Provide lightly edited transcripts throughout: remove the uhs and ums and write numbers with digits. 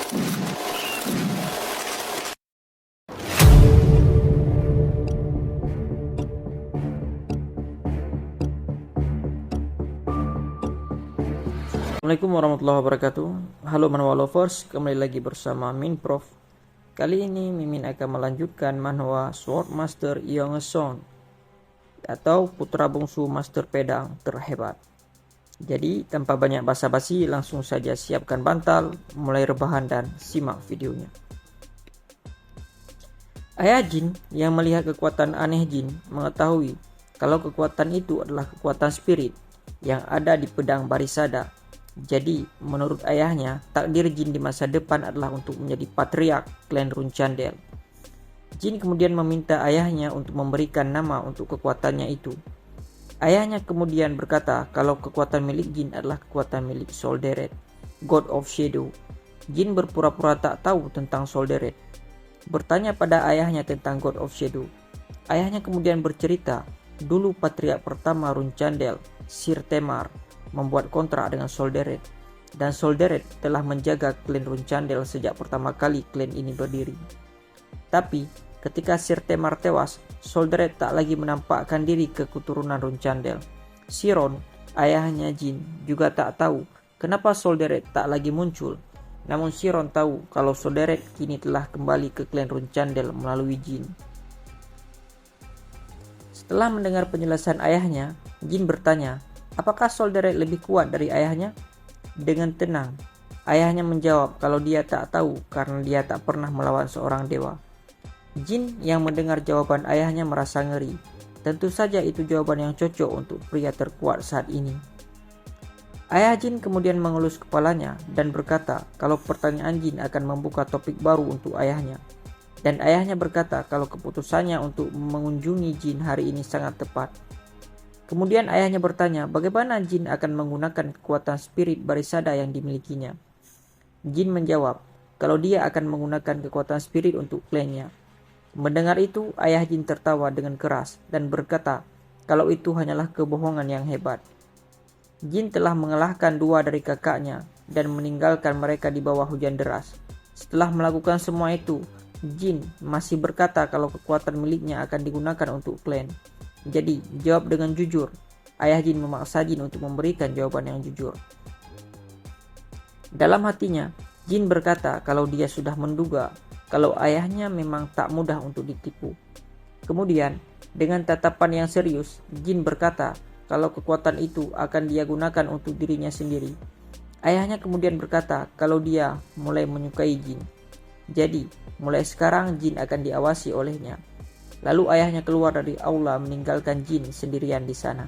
Assalamualaikum warahmatullahi wabarakatuh. Halo manhwa lovers, kembali lagi bersama Min Prof. Kali ini Mimin akan melanjutkan manhwa Sword Master Yongson atau putra bungsu Master Pedang terhebat. Jadi tanpa banyak basa-basi, langsung saja siapkan bantal, mulai rebahan dan simak videonya. Ayah Jin yang melihat kekuatan aneh Jin mengetahui kalau kekuatan itu adalah kekuatan spirit yang ada di pedang Barisada. Jadi, menurut ayahnya, takdir Jin di masa depan adalah untuk menjadi patriark klan Runchandel. Jin kemudian meminta ayahnya untuk memberikan nama untuk kekuatannya itu. Ayahnya kemudian berkata kalau kekuatan milik Jin adalah kekuatan milik Solderet, God of Shadow. Jin berpura-pura tak tahu tentang Solderet. Bertanya pada ayahnya tentang God of Shadow. Ayahnya kemudian bercerita, dulu patriark pertama Runchandel, Sir Temar, membuat kontrak dengan Solderet, dan Solderet telah menjaga klan Runchandel sejak pertama kali klan ini berdiri. Tapi ketika Sir Temar tewas, Solderet tak lagi menampakkan diri ke keturunan Runchandel. Siron, ayahnya Jin, juga tak tahu kenapa Solderet tak lagi muncul. Namun Siron tahu kalau Solderet kini telah kembali ke klan Runchandel melalui Jin. Setelah mendengar penjelasan ayahnya, Jin bertanya, apakah Solderet lebih kuat dari ayahnya? Dengan tenang, ayahnya menjawab kalau dia tak tahu karena dia tak pernah melawan seorang dewa. Jin yang mendengar jawaban ayahnya merasa ngeri. Tentu saja itu jawaban yang cocok untuk pria terkuat saat ini. Ayah Jin kemudian mengelus kepalanya dan berkata kalau pertanyaan Jin akan membuka topik baru untuk ayahnya. Dan ayahnya berkata kalau keputusannya untuk mengunjungi Jin hari ini sangat tepat. Kemudian ayahnya bertanya bagaimana Jin akan menggunakan kekuatan spirit Barisada yang dimilikinya. Jin menjawab kalau dia akan menggunakan kekuatan spirit untuk klannya. Mendengar itu, ayah Jin tertawa dengan keras dan berkata kalau itu hanyalah kebohongan yang hebat. Jin telah mengalahkan dua dari kakaknya dan meninggalkan mereka di bawah hujan deras. Setelah melakukan semua itu, Jin masih berkata kalau kekuatan miliknya akan digunakan untuk klan. Jadi, jawab dengan jujur. Ayah Jin memaksa Jin untuk memberikan jawaban yang jujur. Dalam hatinya, Jin berkata kalau dia sudah menduga kalau ayahnya memang tak mudah untuk ditipu. Kemudian, dengan tatapan yang serius, Jin berkata kalau kekuatan itu akan dia gunakan untuk dirinya sendiri. Ayahnya kemudian berkata kalau dia mulai menyukai Jin. Jadi, mulai sekarang Jin akan diawasi olehnya. Lalu ayahnya keluar dari aula meninggalkan Jin sendirian di sana.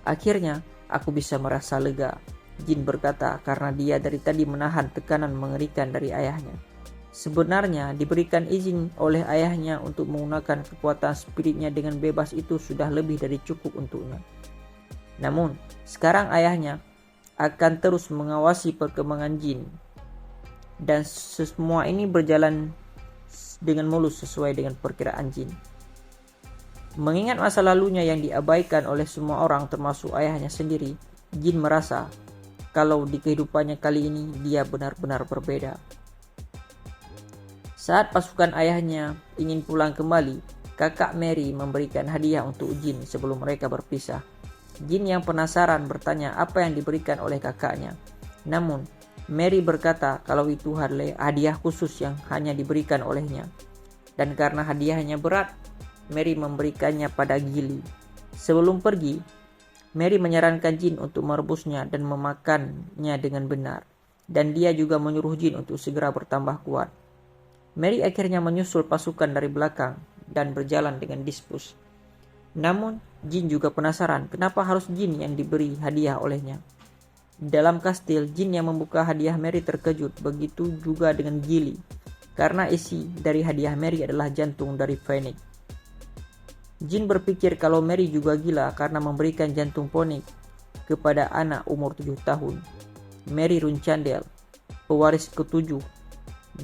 Akhirnya, aku bisa merasa lega, Jin berkata karena dia dari tadi menahan tekanan mengerikan dari ayahnya. Sebenarnya diberikan izin oleh ayahnya untuk menggunakan kekuatan spiritnya dengan bebas itu sudah lebih dari cukup untuknya. Namun, sekarang ayahnya akan terus mengawasi perkembangan Jin. Dan semua ini berjalan dengan mulus sesuai dengan perkiraan Jin. Mengingat masa lalunya yang diabaikan oleh semua orang termasuk ayahnya sendiri, Jin merasa kalau di kehidupannya kali ini dia benar-benar berbeda. Saat pasukan ayahnya ingin pulang kembali, kakak Mary memberikan hadiah untuk Jin sebelum mereka berpisah. Jin yang penasaran bertanya apa yang diberikan oleh kakaknya. Namun, Mary berkata kalau itu hadiah khusus yang hanya diberikan olehnya. Dan karena hadiahnya berat, Mary memberikannya pada Gilly. Sebelum pergi, Mary menyarankan Jin untuk merebusnya dan memakannya dengan benar. Dan dia juga menyuruh Jin untuk segera bertambah kuat. Mary akhirnya menyusul pasukan dari belakang dan berjalan dengan dispus. Namun, Jin juga penasaran kenapa harus Jin yang diberi hadiah olehnya. Dalam kastil, Jin yang membuka hadiah Mary terkejut, begitu juga dengan Gilly, karena isi dari hadiah Mary adalah jantung dari Phoenix. Jin berpikir kalau Mary juga gila karena memberikan jantung Phoenix kepada anak umur 7 tahun. Mary Runchandel, pewaris ke-7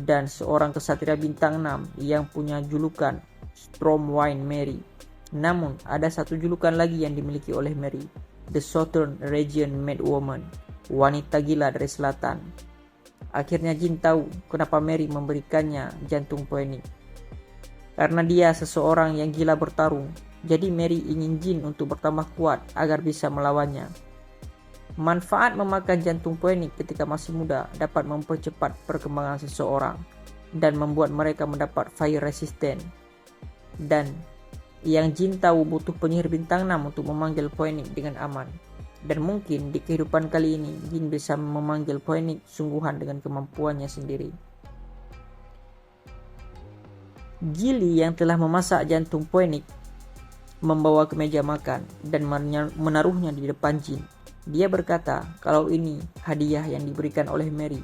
dan seorang kesatria bintang 6 yang punya julukan Stormwind Mary. Namun, ada satu julukan lagi yang dimiliki oleh Mary, The Southern Region Madwoman, wanita gila dari selatan. Akhirnya Jin tahu kenapa Mary memberikannya jantung poenik. Karena dia seseorang yang gila bertarung, jadi Mary ingin Jin untuk bertambah kuat agar bisa melawannya. Manfaat memakan jantung poenik ketika masih muda dapat mempercepat perkembangan seseorang dan membuat mereka mendapat fire resistant. Dan yang Jin tahu butuh penyihir bintang 6 untuk memanggil poenik dengan aman. Dan mungkin di kehidupan kali ini Jin bisa memanggil poenik sungguhan dengan kemampuannya sendiri. Gili yang telah memasak jantung poenik membawa ke meja makan dan menaruhnya di depan Jin. Dia berkata kalau ini hadiah yang diberikan oleh Mary,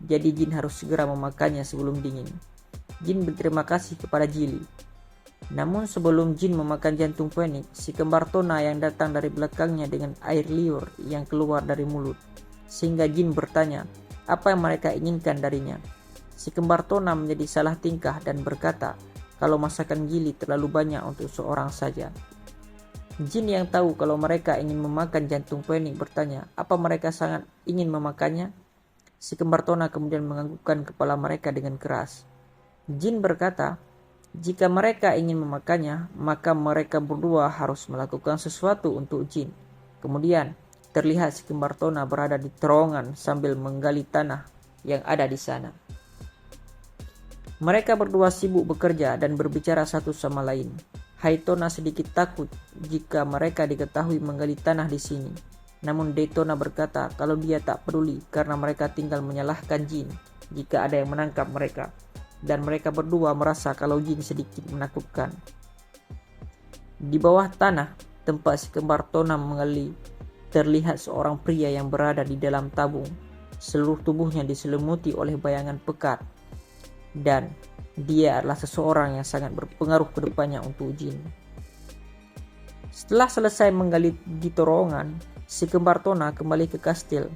jadi Jin harus segera memakannya sebelum dingin. Jin berterima kasih kepada Gili. Namun sebelum Jin memakan jantung poenik, si kembar Tona yang datang dari belakangnya dengan air liur yang keluar dari mulut, sehingga Jin bertanya apa yang mereka inginkan darinya. Si kembar Tona menjadi salah tingkah dan berkata kalau masakan Gili terlalu banyak untuk seorang saja. Jin yang tahu kalau mereka ingin memakan jantung poenik bertanya apa mereka sangat ingin memakannya. Si kembar Tona kemudian menganggukkan kepala mereka dengan keras. Jin berkata jika mereka ingin memakannya, maka mereka berdua harus melakukan sesuatu untuk Jin. Kemudian, terlihat si kembar Tona berada di terowongan sambil menggali tanah yang ada di sana. Mereka berdua sibuk bekerja dan berbicara satu sama lain. Haitona sedikit takut jika mereka diketahui menggali tanah di sini. Namun Daytona berkata kalau dia tak peduli karena mereka tinggal menyalahkan Jin jika ada yang menangkap mereka. Dan mereka berdua merasa kalau Jin sedikit menakutkan. Di bawah tanah, tempat si kembar Tona menggali, terlihat seorang pria yang berada di dalam tabung. Seluruh tubuhnya diselimuti oleh bayangan pekat. Dan dia adalah seseorang yang sangat berpengaruh ke depannya untuk Jin. Setelah selesai menggali di terowongan, si kembar Tona kembali ke kastil.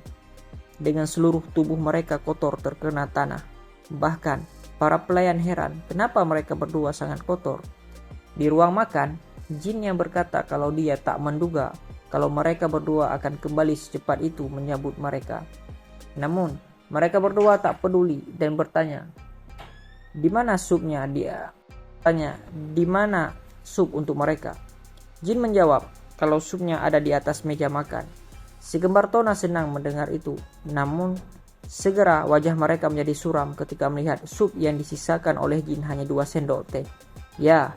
Dengan seluruh tubuh mereka kotor terkena tanah. Bahkan para pelayan heran kenapa mereka berdua sangat kotor. Di ruang makan, Jin yang berkata kalau dia tak menduga kalau mereka berdua akan kembali secepat itu menyambut mereka. Namun, mereka berdua tak peduli dan bertanya, "Di mana supnya?" Dia tanya, "Di mana sup untuk mereka?" Jin menjawab kalau supnya ada di atas meja makan. Si kembar Tona senang mendengar itu, namun segera wajah mereka menjadi suram ketika melihat sup yang disisakan oleh Jin hanya 2 sendok teh. Ya,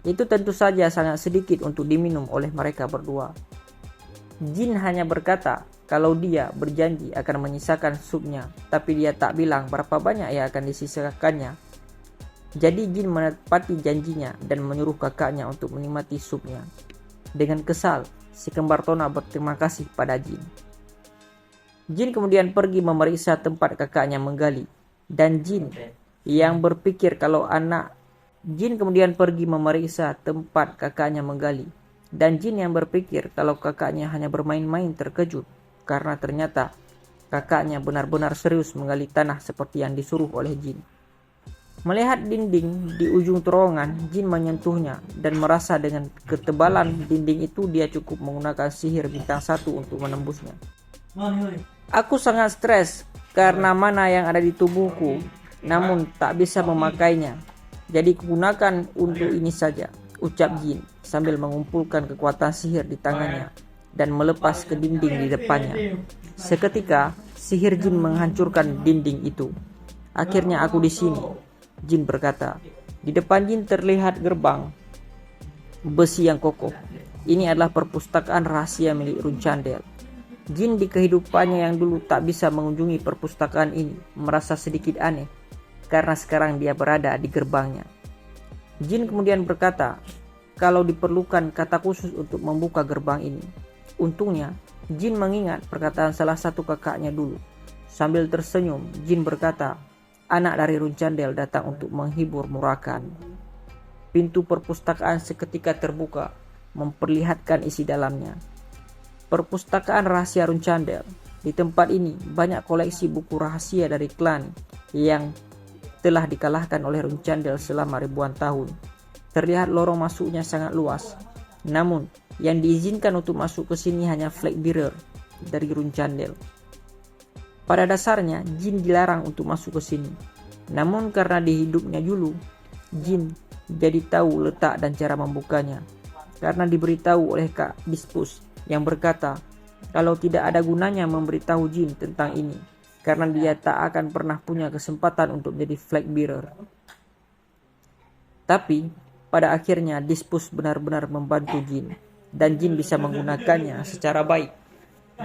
itu tentu saja sangat sedikit untuk diminum oleh mereka berdua. Jin hanya berkata kalau dia berjanji akan menyisakan supnya, tapi dia tak bilang berapa banyak yang akan disisakannya. Jadi Jin menepati janjinya dan menyuruh kakaknya untuk menikmati supnya. Dengan kesal, si kembar Tona berterima kasih pada Jin. Jin kemudian pergi memeriksa tempat kakaknya menggali. Dan Jin yang berpikir kalau kakaknya hanya bermain-main terkejut. Karena ternyata kakaknya benar-benar serius menggali tanah seperti yang disuruh oleh Jin. Melihat dinding di ujung terowongan, Jin menyentuhnya dan merasa dengan ketebalan dinding itu dia cukup menggunakan sihir bintang 1 untuk menembusnya. Aku sangat stres karena mana yang ada di tubuhku, namun tak bisa memakainya. Jadi kugunakan untuk ini saja, ucap Jin sambil mengumpulkan kekuatan sihir di tangannya dan melepas ke dinding di depannya. Seketika, sihir Jin menghancurkan dinding itu. Akhirnya aku di sini, Jin berkata. Di depan Jin terlihat gerbang besi yang kokoh. Ini adalah perpustakaan rahasia milik Runchandel. Jin di kehidupannya yang dulu tak bisa mengunjungi perpustakaan ini merasa sedikit aneh karena sekarang dia berada di gerbangnya. Jin kemudian berkata kalau diperlukan kata khusus untuk membuka gerbang ini. Untungnya Jin mengingat perkataan salah satu kakaknya dulu. Sambil tersenyum, Jin berkata anak dari Runchandel datang untuk menghibur Murakan. Pintu perpustakaan seketika terbuka memperlihatkan isi dalamnya. Perpustakaan rahasia Runchandel. Di tempat ini banyak koleksi buku rahasia dari klan yang telah dikalahkan oleh Runchandel selama ribuan tahun. Terlihat lorong masuknya sangat luas. Namun, yang diizinkan untuk masuk ke sini hanya flag bearer dari Runchandel. Pada dasarnya, jin dilarang untuk masuk ke sini. Namun karena di hidupnya dulu, jin jadi tahu letak dan cara membukanya. Karena diberitahu oleh Kak Dispus yang berkata, kalau tidak ada gunanya memberitahu jin tentang ini, karena dia tak akan pernah punya kesempatan untuk menjadi flag bearer. Tapi, pada akhirnya Dispus benar-benar membantu jin, dan jin bisa menggunakannya secara baik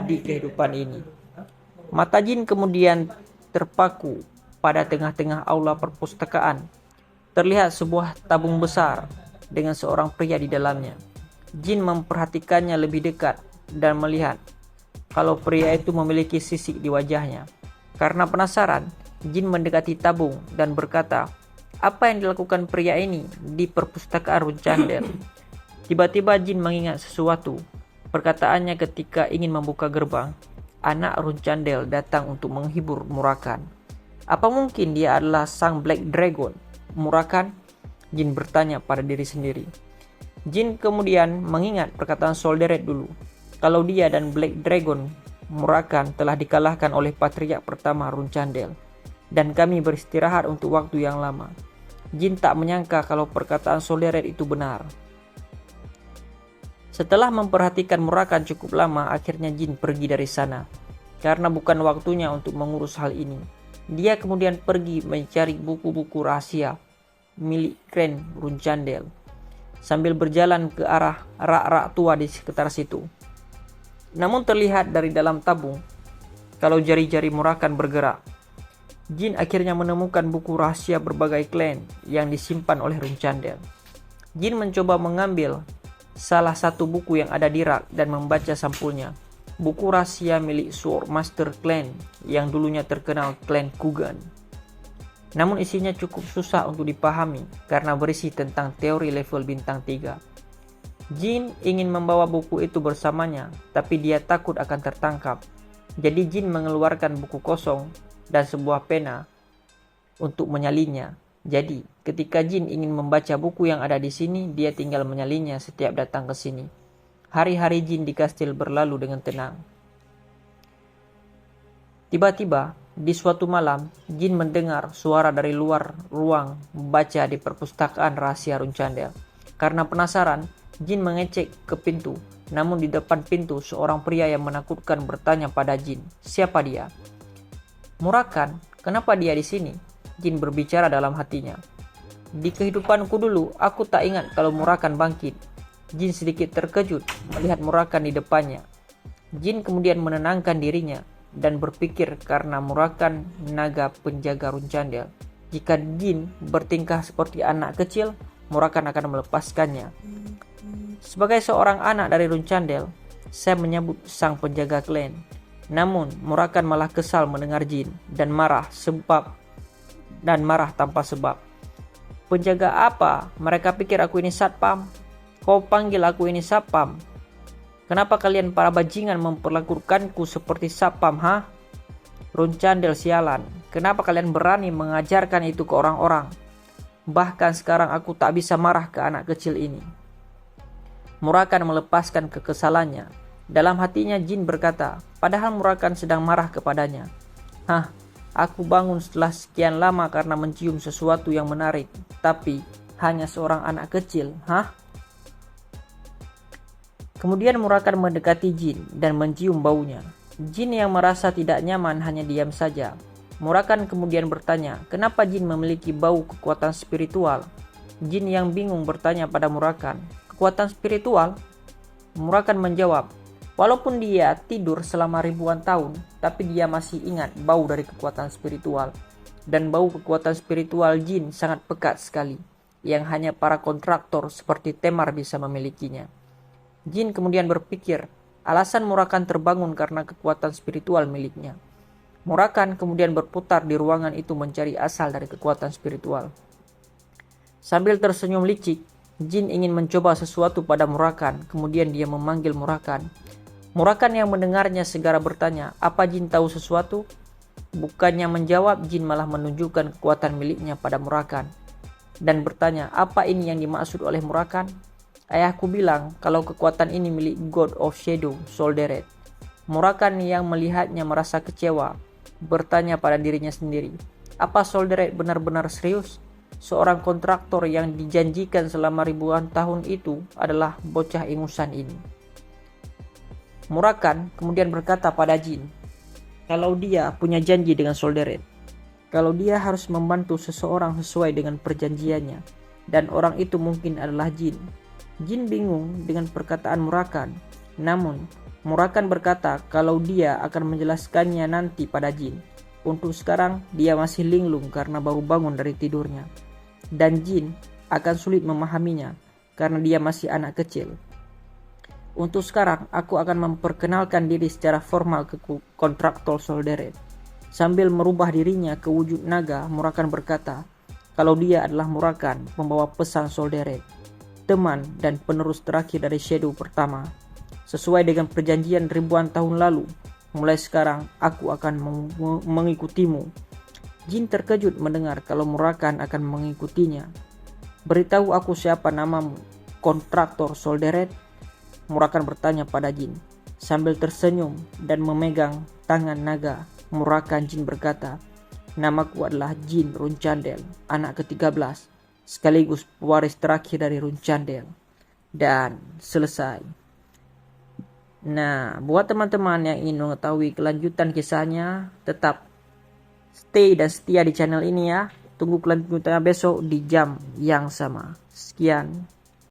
di kehidupan ini. Mata jin kemudian terpaku pada tengah-tengah aula perpustakaan. Terlihat sebuah tabung besar dengan seorang pria di dalamnya. Jin memperhatikannya lebih dekat dan melihat kalau pria itu memiliki sisik di wajahnya. Karena penasaran, jin mendekati tabung dan berkata, apa yang dilakukan pria ini di perpustakaan Runcandel? Tiba-tiba jin mengingat sesuatu. Perkataannya ketika ingin membuka gerbang. Anak Runcandel datang untuk menghibur Murakan. Apa mungkin dia adalah sang Black Dragon? Murakan? Jin bertanya pada diri sendiri. Jin kemudian mengingat perkataan Solderet dulu. Kalau dia dan Black Dragon Murakan telah dikalahkan oleh patriark pertama Runcandel. Dan kami beristirahat untuk waktu yang lama. Jin tak menyangka kalau perkataan Solderet itu benar. Setelah memperhatikan Murakan cukup lama, akhirnya Jin pergi dari sana. Karena bukan waktunya untuk mengurus hal ini. Dia kemudian pergi mencari buku-buku rahasia milik klan Runcandel. Sambil berjalan ke arah rak-rak tua di sekitar situ. Namun terlihat dari dalam tabung, kalau jari-jari Murakan bergerak. Jin akhirnya menemukan buku rahasia berbagai klan yang disimpan oleh Runcandel. Jin mencoba mengambil salah satu buku yang ada di rak dan membaca sampulnya. Buku rahasia milik Sword Master Clan yang dulunya terkenal klan Kugan. Namun isinya cukup susah untuk dipahami karena berisi tentang teori level bintang 3. Jin ingin membawa buku itu bersamanya, tapi dia takut akan tertangkap. Jadi Jin mengeluarkan buku kosong dan sebuah pena untuk menyalinnya. Jadi, ketika Jin ingin membaca buku yang ada di sini, dia tinggal menyalinnya setiap datang ke sini. Hari-hari Jin di kastil berlalu dengan tenang. Tiba-tiba, di suatu malam, Jin mendengar suara dari luar ruang membaca di perpustakaan rahasia Runcandel. Karena penasaran, Jin mengecek ke pintu. Namun di depan pintu, seorang pria yang menakutkan bertanya pada Jin, siapa dia? Murakan, kenapa dia di sini? Jin berbicara dalam hatinya. Di kehidupanku dulu, aku tak ingat kalau Murakan bangkit. Jin sedikit terkejut melihat Murakan di depannya. Jin kemudian menenangkan dirinya dan berpikir karena Murakan naga penjaga Runcandel. Jika Jin bertingkah seperti anak kecil, Murakan akan melepaskannya. Sebagai seorang anak dari Runcandel, saya menyebut sang penjaga klan. Namun Murakan malah kesal mendengar Jin dan marah tanpa sebab. Penjaga apa? Mereka pikir aku ini satpam. Kau panggil aku ini satpam. Kenapa kalian para bajingan memperlakukanku seperti satpam, ha? Runcandel sialan. Kenapa kalian berani mengajarkan itu ke orang-orang? Bahkan sekarang aku tak bisa marah ke anak kecil ini. Murakan melepaskan kekesalannya. Dalam hatinya Jin berkata, padahal Murakan sedang marah kepadanya. Hah? Aku bangun setelah sekian lama karena mencium sesuatu yang menarik, tapi hanya seorang anak kecil, hah? Kemudian Murakan mendekati Jin dan mencium baunya. Jin yang merasa tidak nyaman hanya diam saja. Murakan kemudian bertanya, kenapa Jin memiliki bau kekuatan spiritual? Jin yang bingung bertanya pada Murakan, kekuatan spiritual? Murakan menjawab, walaupun dia tidur selama ribuan tahun, tapi dia masih ingat bau dari kekuatan spiritual. Dan bau kekuatan spiritual Jin sangat pekat sekali, yang hanya para kontraktor seperti Temar bisa memilikinya. Jin kemudian berpikir, alasan Murakan terbangun karena kekuatan spiritual miliknya. Murakan kemudian berputar di ruangan itu mencari asal dari kekuatan spiritual. Sambil tersenyum licik, Jin ingin mencoba sesuatu pada Murakan, kemudian dia memanggil Murakan. Murakan yang mendengarnya segera bertanya, apa Jin tahu sesuatu? Bukannya menjawab, Jin malah menunjukkan kekuatan miliknya pada Murakan. Dan bertanya, apa ini yang dimaksud oleh Murakan? Ayahku bilang kalau kekuatan ini milik God of Shadow, Solderet. Murakan yang melihatnya merasa kecewa. bertanya pada dirinya sendiri, apa Solderet benar-benar serius? Seorang kontraktor yang dijanjikan selama ribuan tahun itu adalah bocah ingusan ini. Murakan kemudian berkata pada Jin, kalau dia punya janji dengan Solderet, kalau dia harus membantu seseorang sesuai dengan perjanjiannya, dan orang itu mungkin adalah Jin. Jin bingung dengan perkataan Murakan, namun Murakan berkata kalau dia akan menjelaskannya nanti pada Jin. Untuk sekarang dia masih linglung karena baru bangun dari tidurnya, dan Jin akan sulit memahaminya karena dia masih anak kecil. Untuk sekarang aku akan memperkenalkan diri secara formal ke kontraktor Solderet. Sambil merubah dirinya ke wujud naga, Murakan berkata kalau dia adalah Murakan, pembawa pesan Solderet, teman dan penerus terakhir dari Shadow pertama. Sesuai dengan perjanjian ribuan tahun lalu, mulai sekarang aku akan mengikutimu. Jin terkejut mendengar kalau Murakan akan mengikutinya. Beritahu aku siapa namamu, kontraktor Solderet? Murakan bertanya pada Jin. Sambil tersenyum dan memegang tangan naga, Murakan Jin berkata, namaku adalah Jin Runcandel, anak ke-13, sekaligus pewaris terakhir dari Runcandel. Dan selesai. Nah, buat teman-teman yang ingin mengetahui kelanjutan kisahnya, tetap stay dan setia di channel ini ya. Tunggu kelanjutannya besok di jam yang sama. Sekian.